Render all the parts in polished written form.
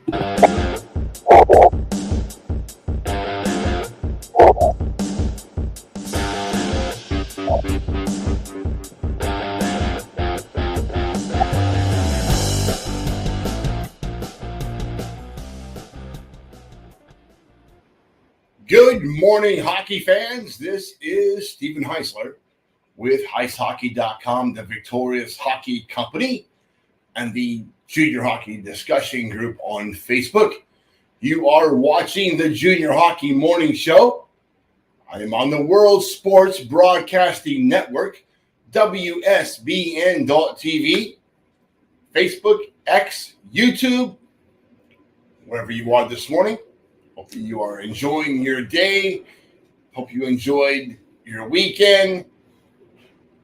Good morning, hockey fans. This is Stephen Heisler with HeisHockey.com, the Victorious Hockey Company, and the Junior Hockey Discussion Group on Facebook. You are watching the Junior Hockey Morning Show. I am on the World Sports Broadcasting Network, WSBN.TV, Facebook, X, YouTube, wherever you are this morning. Hope you are enjoying your day. Hope you enjoyed your weekend.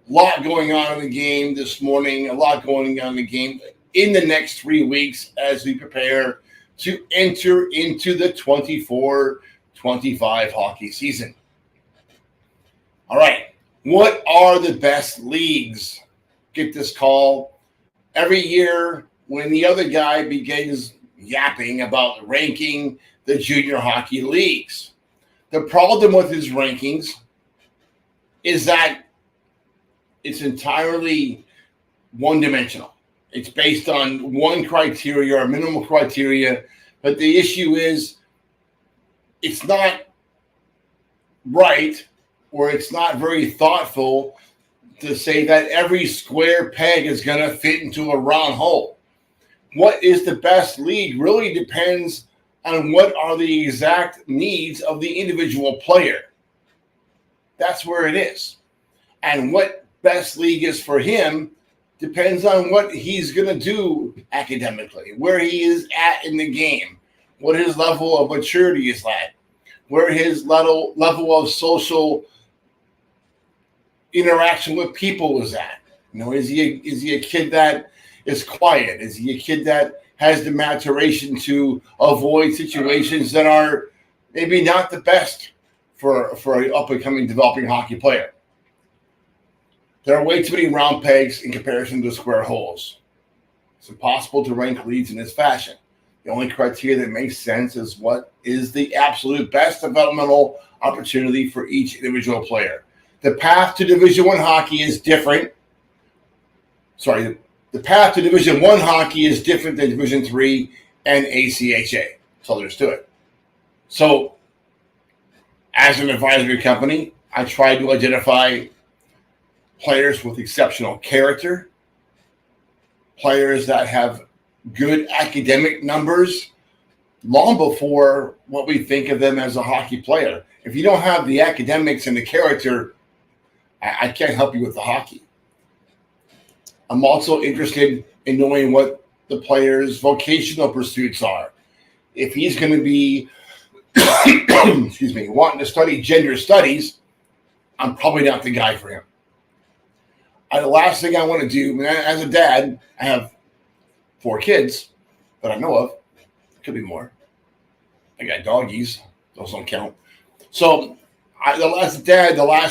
A lot going on in the game this morning. A lot going on in the game in the next 3 weeks as we prepare to enter into the 24-25 hockey season. All right. What are the best leagues? Get this call every year when the other guy begins yapping about ranking the junior hockey leagues. The problem with his rankings is that it's entirely one-dimensional. It's based on one criteria or minimal criteria, but the issue is it's not right or it's not very thoughtful to say that every square peg is going to fit into a round hole. What is the best league really depends on what are the exact needs of the individual player. That's where it is. And what best league is for him depends on what he's going to do academically, where he is at in the game, what his level of maturity is at, where his level of social interaction with people is at. You know, is he a kid that is quiet? Is he a kid that has the maturation to avoid situations that are maybe not the best for an up-and-coming developing hockey player? There are way too many round pegs in comparison to square holes. It's impossible to rank leagues in this fashion. The only criteria that makes sense is what is the absolute best developmental opportunity for each individual player. The path to Division I hockey is different. The path to Division I hockey is different than Division III and ACHA. That's all there is to it. So, as an advisory company, I try to identify players with exceptional character, players that have good academic numbers long before what we think of them as a hockey player. If you don't have the academics and the character, I can't help you with the hockey. I'm also interested in knowing what the player's vocational pursuits are. If he's going to be, wanting to study gender studies, I'm probably not the guy for him. The last thing I want to do, as a dad, I have 4 kids that I know of. Could be more. I got doggies. Those don't count. So, the last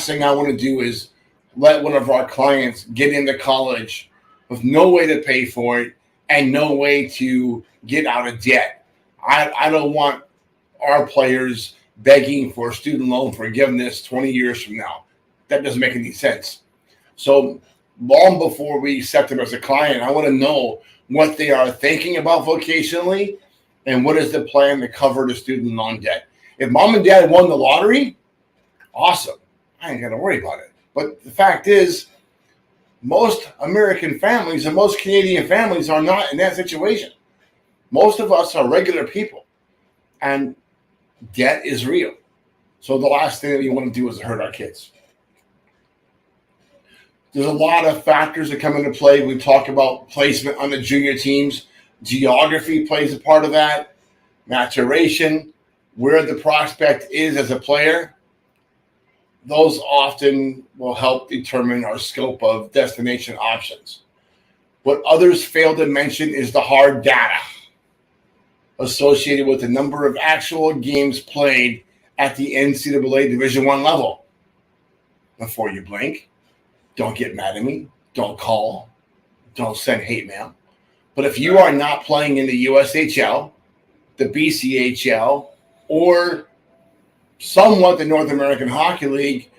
thing I want to do is let one of our clients get into college with no way to pay for it and no way to get out of debt. I don't want our players begging for student loan forgiveness 20 years from now. That doesn't make any sense. So long before we accept them as a client, I want to know what they are thinking about vocationally and what is the plan to cover the student loan debt. If mom and dad won the lottery, awesome. I ain't got to worry about it. But the fact is, most American families and most Canadian families are not in that situation. Most of us are regular people, and debt is real. So the last thing that we want to do is hurt our kids. There's a lot of factors that come into play. We talk about placement on the junior teams. Geography plays a part of that. Maturation, where the prospect is as a player. Those often will help determine our scope of destination options. What others fail to mention is the hard data associated with the number of actual games played at the NCAA Division I level. Before you blink, don't get mad at me. Don't call. Don't send hate mail. But if you are not playing in the USHL the BCHL or somewhat the North American Hockey League,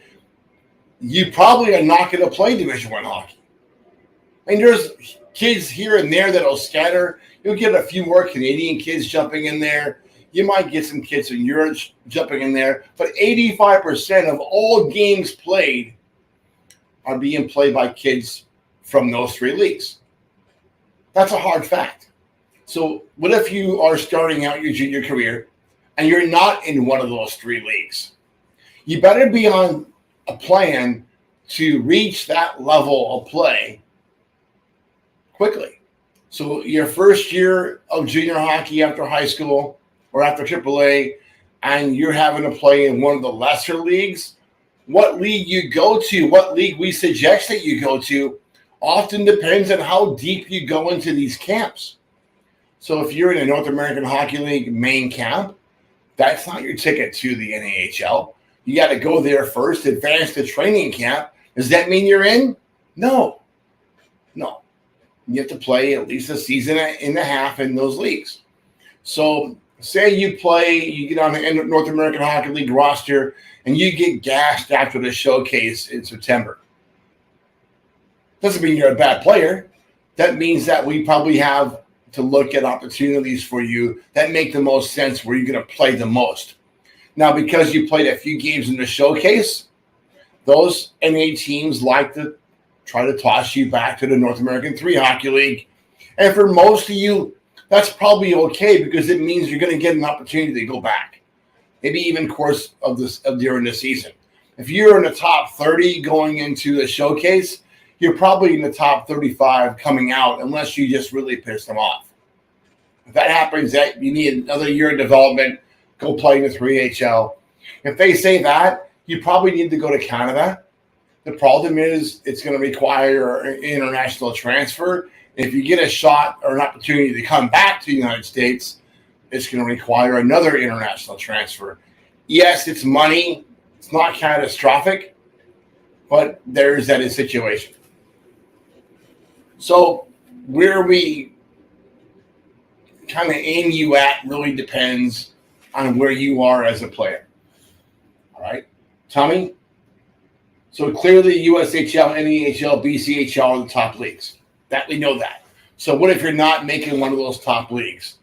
you probably are not going to play Division I hockey. I mean, there's kids here and there that'll scatter. You'll get a few more Canadian kids jumping in there. You might get some kids from Europe jumping in there. But 85% of all games played are being played by kids from those three leagues. That's a hard fact. So what if you are starting out your junior career and you're not in one of those three leagues? You better be on a plan to reach that level of play quickly. So your first year of junior hockey after high school or after AAA, and you're having to play in one of the lesser leagues, what league you go to, what league we suggest that you go to, often depends on how deep you go into these camps. So if you're in a North American Hockey League main camp, that's not your ticket to the NAHL. You got to go there first, advance to training camp. Does that mean you're in? No. You have to play at least a season and a half in those leagues. So say you get on the North American Hockey League roster and you get gassed after the showcase in September. Doesn't mean you're a bad player. That means that we probably have to look at opportunities for you that make the most sense where you're going to play the most. Now, because you played a few games in the showcase, those NA teams like to try to toss you back to the North American 3 Hockey League. And for most of you, that's probably okay because it means you're going to get an opportunity to go back, maybe even course of during the season. If you're in the top 30 going into the showcase, you're probably in the top 35 coming out unless you just really piss them off. If that happens, that you need another year of development, go play in the 3HL. If they say that, you probably need to go to Canada. The problem is it's going to require an international transfer. If you get a shot or an opportunity to come back to the United States, it's going to require another international transfer. Yes, it's money. It's not catastrophic, but there's that situation. So where we kind of aim you at really depends on where you are as a player. All right, Tommy? So clearly USHL, NEHL, BCHL are the top leagues. That we know that. So what if you're not making one of those top leagues?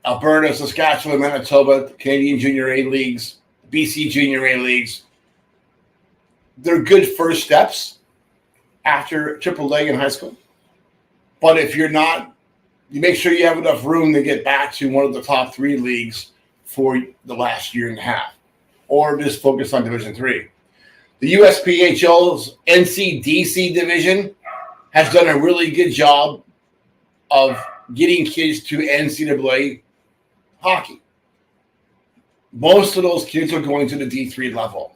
Alberta, Saskatchewan, Manitoba, Canadian Junior A leagues, BC Junior A leagues. They're good first steps after AAA in high school. But if you're not, you make sure you have enough room to get back to one of the top 3 leagues for the last year and a half, or just focus on Division III. The USPHL's NCDC division has done a really good job of getting kids to NCAA hockey. Most of those kids are going to the D3 level.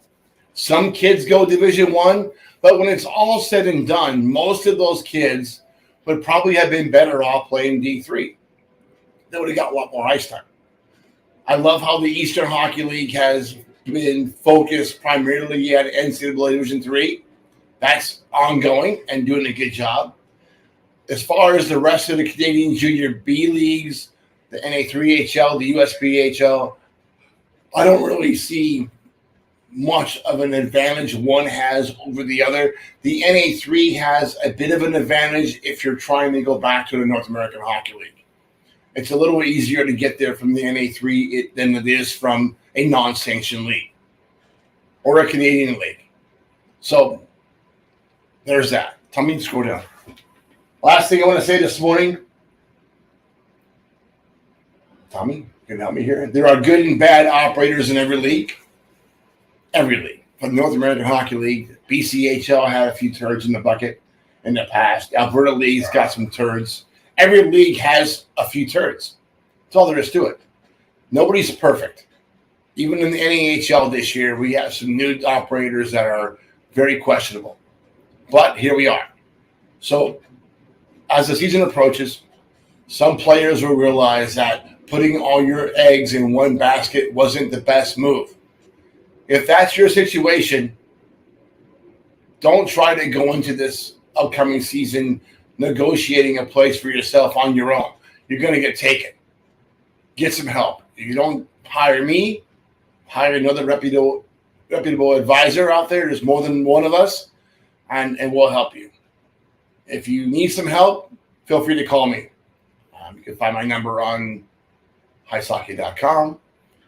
Some kids go Division I, but when it's all said and done, most of those kids would probably have been better off playing D3. They would have got a lot more ice time. I love how the Eastern Hockey League has been focused primarily at NCAA Division III. That's ongoing and doing a good job. As far as the rest of the Canadian Junior B leagues, the NA3HL, the USPHL, I don't really see much of an advantage one has over the other. The NA3 has a bit of an advantage if you're trying to go back to the North American Hockey League. It's a little easier to get there from the NA3 than it is from a non-sanctioned league or a Canadian league. So there's that. Tell me to scroll down. Last thing I want to say this morning, Tommy, you can help me here. There are good and bad operators in every league. Every league. From the North American Hockey League, BCHL had a few turds in the bucket in the past. Alberta League's got some turds. Every league has a few turds. That's all there is to it. Nobody's perfect. Even in the NAHL this year, we have some new operators that are very questionable. But here we are. So as the season approaches, some players will realize that putting all your eggs in one basket wasn't the best move. If that's your situation, don't try to go into this upcoming season negotiating a place for yourself on your own. you're going to get taken. Get some help. If you don't hire me, hire another reputable advisor out there. There's more than one of us, and we'll help you. If you need some help, feel free to call me. You can find my number on highsake.com,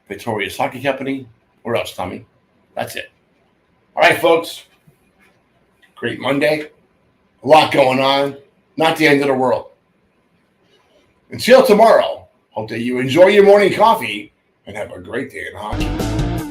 Victoria's Hockey Company. Where else, Tommy? That's it. All right, folks. Great Monday. A lot going on. Not the end of the world. Until tomorrow, hope that you enjoy your morning coffee and have a great day in hockey.